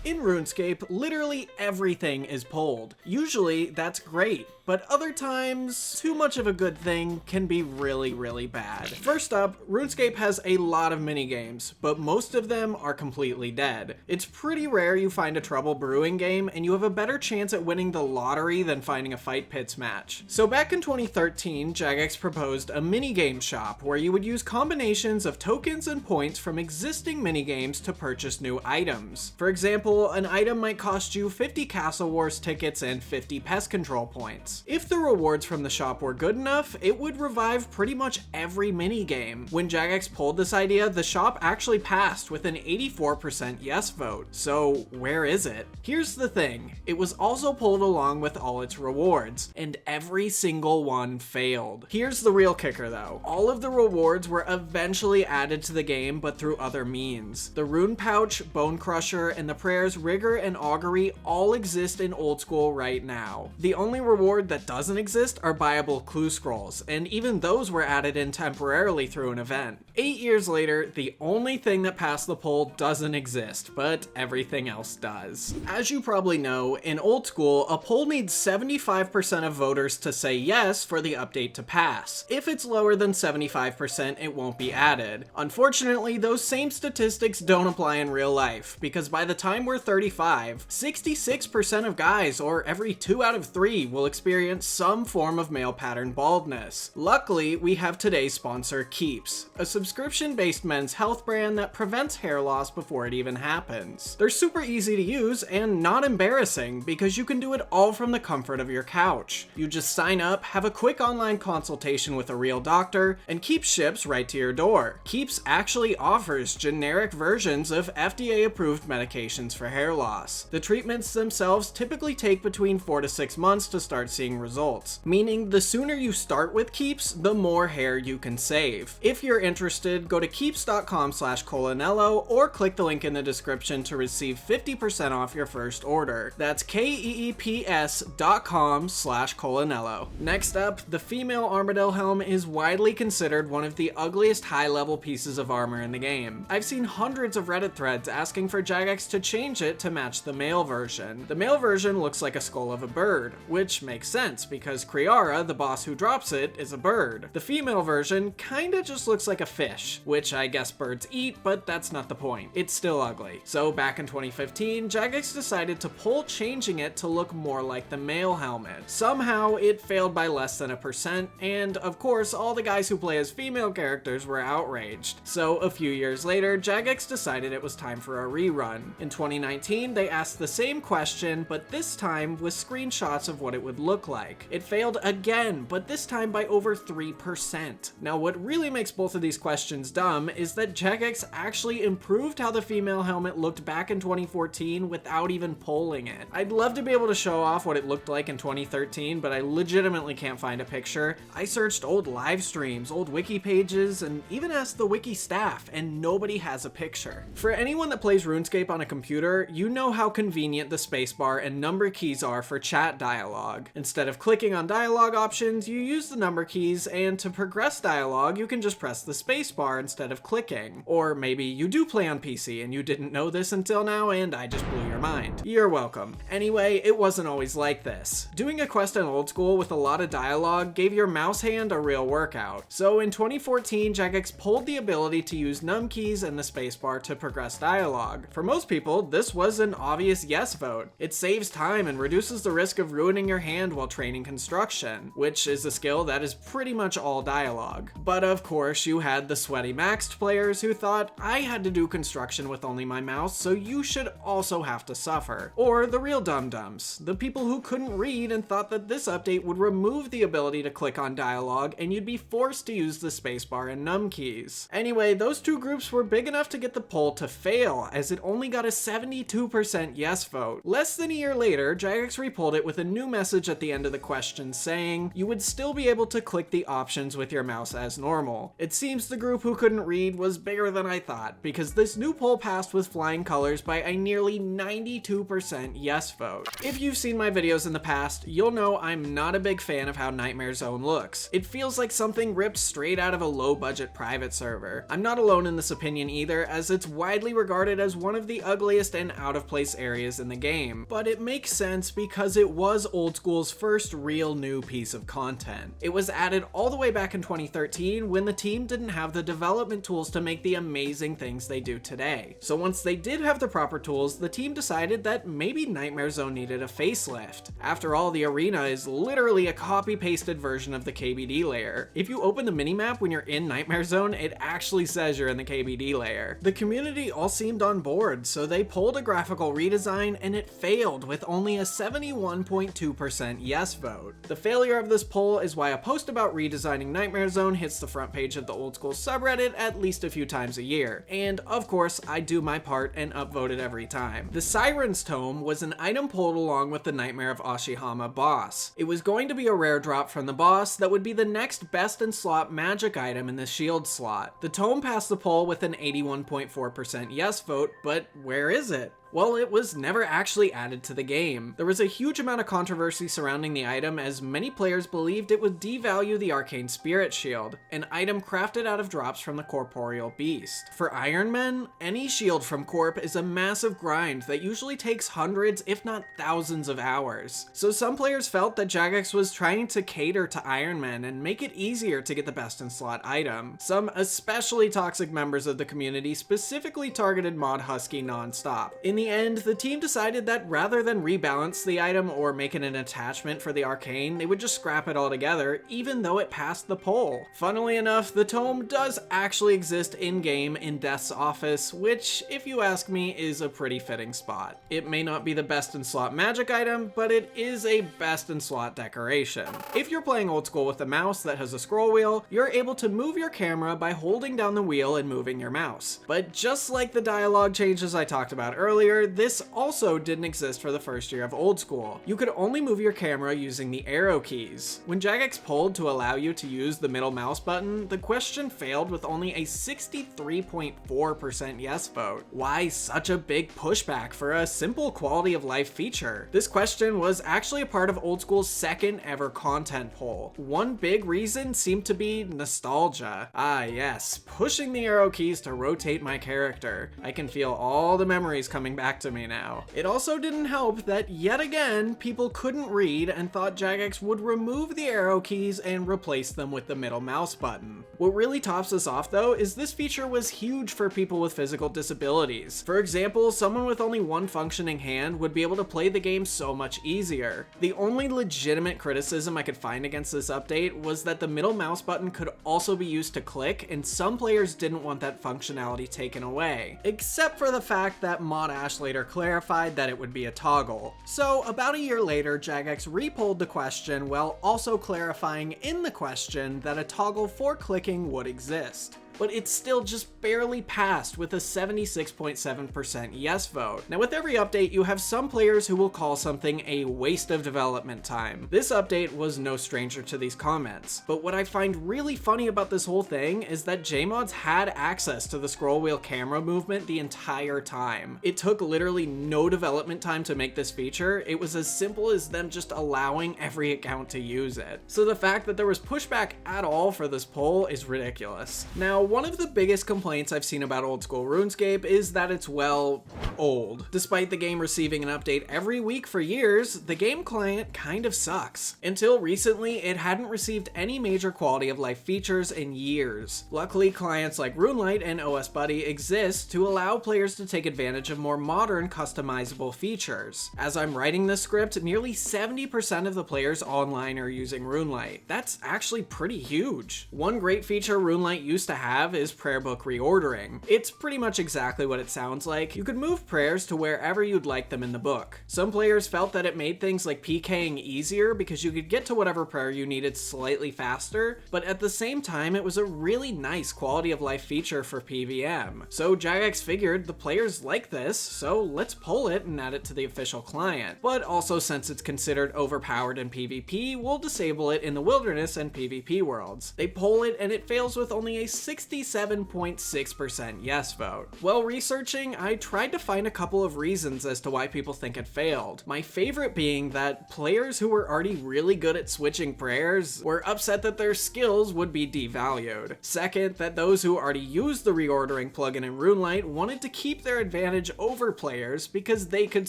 In RuneScape, literally everything is pulled. Usually, that's great, but other times, too much of a good thing can be really bad. First up, RuneScape has a lot of minigames, but most of them are completely dead. It's pretty rare you find a trouble brewing game, and you have a better chance at winning the lottery than finding a fight pits match. So back in 2013, Jagex proposed a minigame shop where you would use combinations of tokens and points from existing minigames to purchase new items. For example, an item might cost you 50 Castle Wars tickets and 50 pest control points. If the rewards from the shop were good enough, it would revive pretty much every minigame. When Jagex pulled this idea, the shop actually passed with an 84% yes vote. So where is it? Here's the thing, it was also pulled along with all its rewards, and every single one failed. Here's the real kicker though, all of the rewards were eventually added to the game, but through other means. The Rune Pouch, Bone Crusher, and the Prayers, Rigor, and Augury all exist in Old School right now. The only reward that doesn't exist are buyable clue scrolls, and even those were added in temporarily through an event. 8 years later, the only thing that passed the poll doesn't exist, but everything else does. As you probably know, in Old School, a poll needs 75% of voters to say yes for the update to pass. If it's lower than 75%, it won't be added. Unfortunately, those same statistics don't apply in real life, because by the time we're 35, 66% of guys, or every 2 out of 3, will experience some form of male pattern baldness. Luckily, we have today's sponsor, Keeps, a subscription-based men's health brand that prevents hair loss before it even happens. They're super easy to use and not embarrassing because you can do it all from the comfort of your couch. You just sign up, have a quick online consultation with a real doctor, and Keeps ships right to your door. Keeps actually offers generic versions of FDA-approved medications for hair loss. The treatments themselves typically take between 4 to 6 months to start seeing results, meaning the sooner you start with Keeps, the more hair you can save. If you're interested, go to keeps.com/Colonello or click the link in the description to receive 50% off your first order. That's keeps.com/Colonello. Next up, the female Armadill Helm is widely considered one of the ugliest high-level pieces of armor in the game. I've seen hundreds of Reddit threads asking for Jagex to change it to match the male version. The male version looks like a skull of a bird, which makes sense because Kriara, the boss who drops it, is a bird. The female version kinda just looks like a fish, which I guess birds eat, but that's not the point. It's still ugly. So back in 2015, Jagex decided to pull changing it to look more like the male helmet. Somehow, it failed by less than 1%, and of course, all the guys who play as female characters were outraged. So a few years later, Jagex decided it was time for a rerun. In 2019, they asked the same question, but this time with screenshots of what it would look like. It failed again, but this time by over 3%. Now, what really makes both of these questions dumb is that Jagex actually improved how the female helmet looked back in 2014 without even polling it. I'd love to be able to show off what it looked like in 2013, but I legitimately can't find a picture. I searched old live streams, old wiki pages, and even asked the wiki staff, and nobody has a picture. For anyone that plays RuneScape on a computer, you know how convenient the spacebar and number keys are for chat dialogue. Instead of clicking on dialogue options, you use the number keys, and to progress dialogue, you can just press the spacebar instead of clicking. Or maybe you do play on PC and you didn't know this until now and I just blew your mind. You're welcome. Anyway, it wasn't always like this. Doing a quest in Old School with a lot of dialogue gave your mouse hand a real workout. So in 2014, Jagex pulled the ability to use num keys and the spacebar to progress dialogue. For most people, this was an obvious yes vote. It saves time and reduces the risk of ruining your hand while training construction, which is a skill that is pretty much all dialogue. But of course, you had the sweaty maxed players who thought, I had to do construction with only my mouse, so you should also have to suffer. Or the real dum-dums, the people who couldn't read and thought that this update would remove the ability to click on dialogue and you'd be forced to use the spacebar and num keys. Anyway, those two groups were big enough to get the poll to fail, as it only got a 72% yes vote. Less than a year later, Jagex repulled it with a new message at the the end of the question saying you would still be able to click the options with your mouse as normal. It seems the group who couldn't read was bigger than I thought, because this new poll passed with flying colors by a nearly 92% yes vote. If you've seen my videos in the past, you'll know I'm not a big fan of how Nightmare Zone looks. It feels like something ripped straight out of a low-budget private server. I'm not alone in this opinion either, as it's widely regarded as one of the ugliest and out-of-place areas in the game. But it makes sense because it was Old School's first real new piece of content. It was added all the way back in 2013 when the team didn't have the development tools to make the amazing things they do today. So once they did have the proper tools, the team decided that maybe Nightmare Zone needed a facelift. After all, the arena is literally a copy-pasted version of the KBD layer. If you open the minimap when you're in Nightmare Zone, it actually says you're in the KBD layer. The community all seemed on board, so they pulled a graphical redesign and it failed with only a 71.2% yes vote. The failure of this poll is why a post about redesigning Nightmare Zone hits the front page of the Old School subreddit at least a few times a year. And of course, I do my part and upvote it every time. The Sirens Tome was an item pulled along with the Nightmare of Ashihama boss. It was going to be a rare drop from the boss that would be the next best in slot magic item in the shield slot. The tome passed the poll with an 81.4% yes vote, but where is it? Well, it was never actually added to the game. There was a huge amount of controversy surrounding the item as many players believed it would devalue the Arcane Spirit Shield, an item crafted out of drops from the corporeal beast. For Iron Men, any shield from Corp is a massive grind that usually takes hundreds if not thousands of hours. So some players felt that Jagex was trying to cater to Iron Men and make it easier to get the best in slot item. Some especially toxic members of the community specifically targeted Mod Husky non-stop. In the end, the team decided that rather than rebalance the item or make it an attachment for the Arcane, they would just scrap it altogether, even though it passed the poll. Funnily enough, the tome does actually exist in-game in Death's office, which, if you ask me, is a pretty fitting spot. It may not be the best in slot magic item, but it is a best in slot decoration. If you're playing Old School with a mouse that has a scroll wheel, you're able to move your camera by holding down the wheel and moving your mouse. But just like the dialogue changes I talked about earlier, this also didn't exist for the first year of Old School. You could only move your camera using the arrow keys. When Jagex polled to allow you to use the middle mouse button, the question failed with only a 63.4% yes vote. Why such a big pushback for a simple quality of life feature? This question was actually a part of Old School's second ever content poll. One big reason seemed to be nostalgia. Ah yes, pushing the arrow keys to rotate my character. I can feel all the memories coming back to me now. It also didn't help that yet again, people couldn't read and thought Jagex would remove the arrow keys and replace them with the middle mouse button. What really tops this off though is this feature was huge for people with physical disabilities. For example, someone with only one functioning hand would be able to play the game so much easier. The only legitimate criticism I could find against this update was that the middle mouse button could also be used to click, and some players didn't want that functionality taken away. Except for the fact that Mod Ash later clarified that it would be a toggle. So about a year later, Jagex repolled the question while also clarifying in the question that a toggle for clicking would exist. But it still just barely passed with a 76.7% yes vote. Now with every update, you have some players who will call something a waste of development time. This update was no stranger to these comments, but what I find really funny about this whole thing is that JMods had access to the scroll wheel camera movement the entire time. It took literally no development time to make this feature. It was as simple as them just allowing every account to use it. So the fact that there was pushback at all for this poll is ridiculous. Now, one of the biggest complaints I've seen about Old School RuneScape is that it's, well, old. Despite the game receiving an update every week for years, the game client kind of sucks. Until recently, it hadn't received any major quality of life features in years. Luckily, clients like RuneLite and OS Buddy exist to allow players to take advantage of more modern customizable features. As I'm writing this script, nearly 70% of the players online are using RuneLite. That's actually pretty huge. One great feature RuneLite used to have have is prayer book reordering. It's pretty much exactly what it sounds like. You could move prayers to wherever you'd like them in the book. Some players felt that it made things like PKing easier because you could get to whatever prayer you needed slightly faster, but at the same time it was a really nice quality of life feature for PvM. So Jagex figured the players like this, so let's pull it and add it to the official client. But also, since it's considered overpowered in PvP, we'll disable it in the wilderness and PvP worlds. They poll it and it fails with only a 67.6% yes vote. While researching, I tried to find a couple of reasons as to why people think it failed. My favorite being that players who were already really good at switching prayers were upset that their skills would be devalued. Second, that those who already used the reordering plugin in RuneLite wanted to keep their advantage over players because they could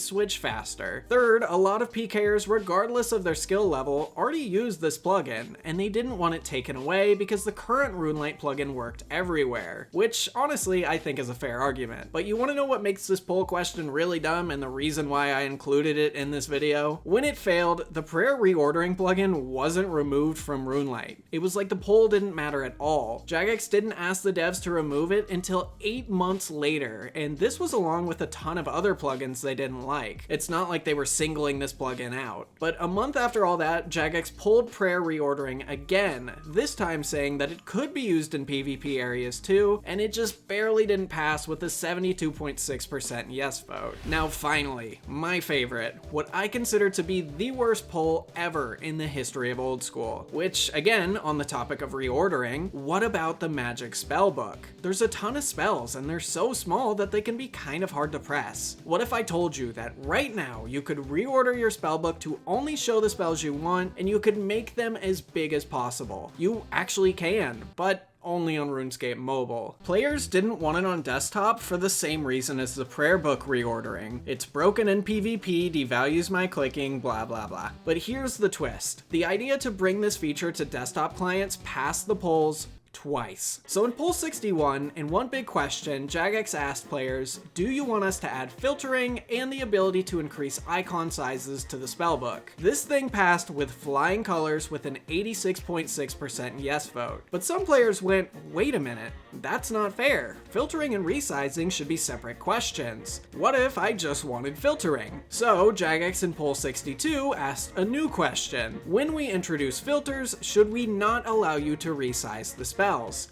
switch faster. Third, a lot of PKers, regardless of their skill level, already used this plugin, and they didn't want it taken away because the current RuneLite plugin worked everywhere, which honestly I think is a fair argument. But you want to know what makes this poll question really dumb and the reason why I included it in this video? When it failed, the prayer reordering plugin wasn't removed from RuneLite. It was like the poll didn't matter at all. Jagex didn't ask the devs to remove it until 8 months later, and this was along with a ton of other plugins they didn't like. It's not like they were singling this plugin out. But a month after all that, Jagex pulled prayer reordering again, this time saying that it could be used in PvP areas too, and it just barely didn't pass with a 72.6% yes vote. Now finally, my favorite, what I consider to be the worst poll ever in the history of old school, which again, on the topic of reordering, what about the magic spellbook? There's a ton of spells and they're so small that they can be kind of hard to press. What if I told you that right now you could reorder your spellbook to only show the spells you want and you could make them as big as possible? You actually can, but only on RuneScape Mobile. Players didn't want it on desktop for the same reason as the prayer book reordering. It's broken in PvP, devalues my clicking, blah blah blah. But here's the twist. The idea to bring this feature to desktop clients passed the polls twice. So in poll 61, in one big question, Jagex asked players, do you want us to add filtering and the ability to increase icon sizes to the spellbook? This thing passed with flying colors with an 86.6% yes vote. But some players went, wait a minute, that's not fair. Filtering and resizing should be separate questions. What if I just wanted filtering? So Jagex in poll 62 asked a new question. When we introduce filters, should we not allow you to resize the spell?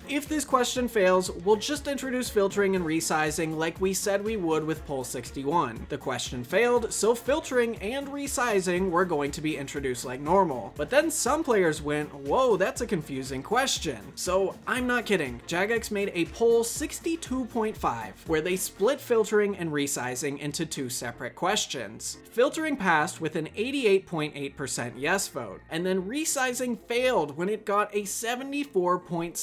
If this question fails, we'll just introduce filtering and resizing like we said we would with poll 61. The question failed, so filtering and resizing were going to be introduced like normal. But then some players went, whoa, that's a confusing question. So I'm not kidding, Jagex made a poll 62.5 where they split filtering and resizing into two separate questions. Filtering passed with an 88.8% yes vote, and then resizing failed when it got a 74.7%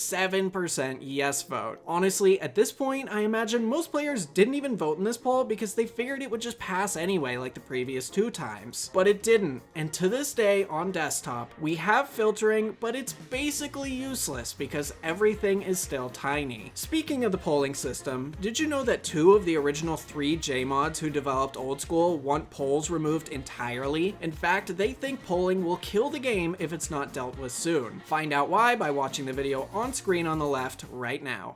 yes vote. Honestly, at this point, I imagine most players didn't even vote in this poll because they figured it would just pass anyway like the previous two times. But it didn't, and to this day on desktop, we have filtering, but it's basically useless because everything is still tiny. Speaking of the polling system, did you know that 2 of the original 3 JMods who developed Old School want polls removed entirely? In fact, they think polling will kill the game if it's not dealt with soon. Find out why by watching the video on screen on the left right now.